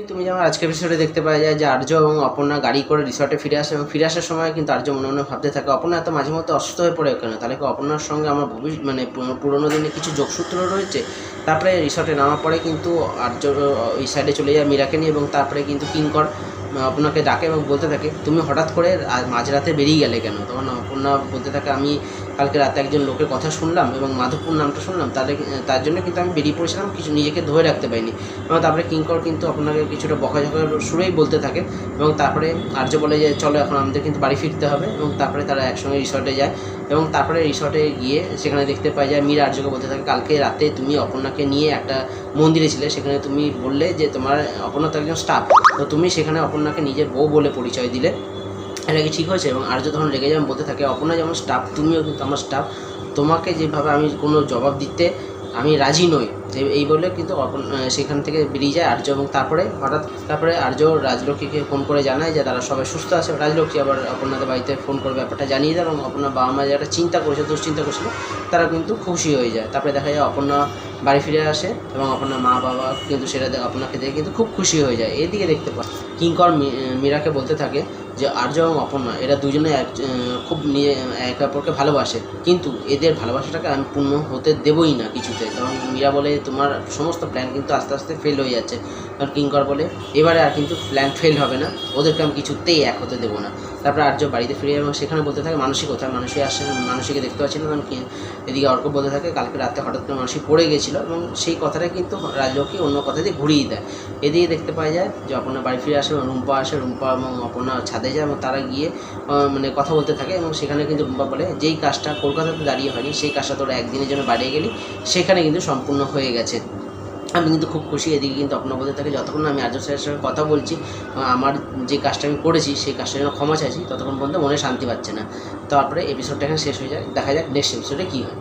তুমি যেমন আজকের এপিসোডে দেখতে পাওয়া যায় যে আর্য এবং অপর্ণা গাড়ি করে রিসর্টে ফিরে আসে এবং ফিরে আসার সময় কিন্তু আর্য মনে মনে ভাবতে থাকে অপর্ণা এত মাঝে মধ্যে অসুস্থ হয়ে পড়ে কেন, তাহলে কি অপর্ণার সঙ্গে আমার পুরোনো দিনে কিছু যোগসূত্র রয়েছে। তারপরে রিসর্টে নামার পরে কিন্তু আর্য ওই সাইডে চলে যায় মীরাকে নিয়ে এবং তারপরে কিন্তু কিঙ্কর অপর্ণাকে ডাকে এবং বলতে থাকে তুমি হঠাৎ করে মাঝরাতে বেরিয়ে গেলে কেন। তখন অপর্ণা বলতে থাকে আমি কালকে রাতে একজন লোকের কথা শুনলাম এবং মাধবপুর নামটা শুনলাম, তার জন্য কিন্তু আমি বেরিয়ে পড়েছিলাম, কিছু নিজেকে ধরে রাখতে পারিনি। এবং তারপরে কিঙ্কর কিন্তু আপনাকে কিছুটা বকাঝকার সুরেই বলতে থাকে এবং তারপরে আর্য বলে যে চলো এখন আমাদের কিন্তু বাড়ি ফিরতে হবে এবং তারপরে তারা একসঙ্গে রিসর্টে যায় এবং তারপরে রিসর্টে গিয়ে সেখানে দেখতে পাওয়া যায় মীরা আর্যকে বলতে থাকে কালকে রাতে তুমি অপর্ণাকে নিয়ে একটা মন্দিরে ছিলে, সেখানে তুমি বললে যে তোমার অপর্ণা তো একজন স্টাফ, তো তুমি সেখানে অপর্ণাকে নিজের বউ বলে পরিচয় দিলে, এটা কি ঠিক হয়েছে? এবং আর্য তখন রেগে যেমন বলতে থাকে অপর্ণা যেমন স্টাফ তুমিও কিন্তু আমার স্টাফ, তোমাকে যেভাবে আমি কোনো জবাব দিতে আমি রাজি নই, এই বলে কিন্তু সেখান থেকে বেরিয়ে যায় আর্য। এবং তারপরে আর্য রাজলক্ষ্মীকে ফোন করে জানায় যে তারা সবাই সুস্থ আছে। রাজলক্ষ্মী আবার অপর্ণাদের বাড়িতে ফোন করে ব্যাপারটা জানিয়ে দেয় এবং অপর্ণা বাবা মা যারা দুশ্চিন্তা করেছিল তারা কিন্তু খুশি হয়ে যায়। তারপরে দেখা যায় অপর্ণা বাড়ি ফিরে আসে এবং অপর্ণার মা বাবা কিন্তু সেটা অপর্ণাকে দেখে কিন্তু খুব খুশি হয়ে যায়। এদিকে দেখতে পায় কিঙ্কর মীরাকে বলতে থাকে যে আর্য এবং অপর্ণা এরা দুজনে খুব একে অপরকে ভালোবাসে, কিন্তু এদের ভালোবাসাটাকে আমি পূর্ণ হতে দেবই না কিছুতে। কারণ মীরা বলে তোমার সমস্ত প্ল্যান কিন্তু আস্তে আস্তে ফেল হয়ে যাচ্ছে। কারণ কিঙ্কর বলে এবারে আর কিন্তু প্ল্যান ফেল হবে না, ওদেরকে আমি কিছুতেই এক হতে দেবো না। তারপরে আর্য বাড়িতে ফিরে এবং সেখানে বলতে থাকে মানসী কোথায়, মানসী আসে, মানসীকে দেখতে পাচ্ছি না। কারণ এদিকে অর্ক বলতে থাকে কালকে রাতে হঠাৎ করে মানসী পড়ে গেছিলো এবং সেই কথাটা কিন্তু রাজলক্ষ্মী অন্য কথা দিয়ে ঘুরিয়ে দেয়। এদিকে দেখতে পাওয়া যায় যে অপর্ণা বাড়ি ফিরে আসে এবং রুম্পা এবং অপর্ণা ছাদে যায় এবং তারা গিয়ে কথা বলতে থাকে এবং সেখানে কিন্তু রুম্পা বলে যেই কাজটা কলকাতাতে দাঁড়িয়ে হয়নি সেই কাজটা তোরা একদিনের জন্য বাড়িয়ে গেলি, সেখানে কিন্তু সম্পূর্ণ হয়ে গেছে। আমি কিন্তু খুব খুশি। এদিকে কিন্তু অপর্ণা বলতে থাকে যতক্ষণ আমি আর্য স্যারের সঙ্গে কথা বলছি আমার যে কাজটা আমি করেছি সেই কাজটার জন্য ক্ষমা চাইছি, ততক্ষণ পর্যন্ত মনে শান্তি পাচ্ছে না। তারপরে এপিসোডটা এখানে শেষ হয়ে যায়। দেখা যাক নেক্সট এপিসোডে কী হয়।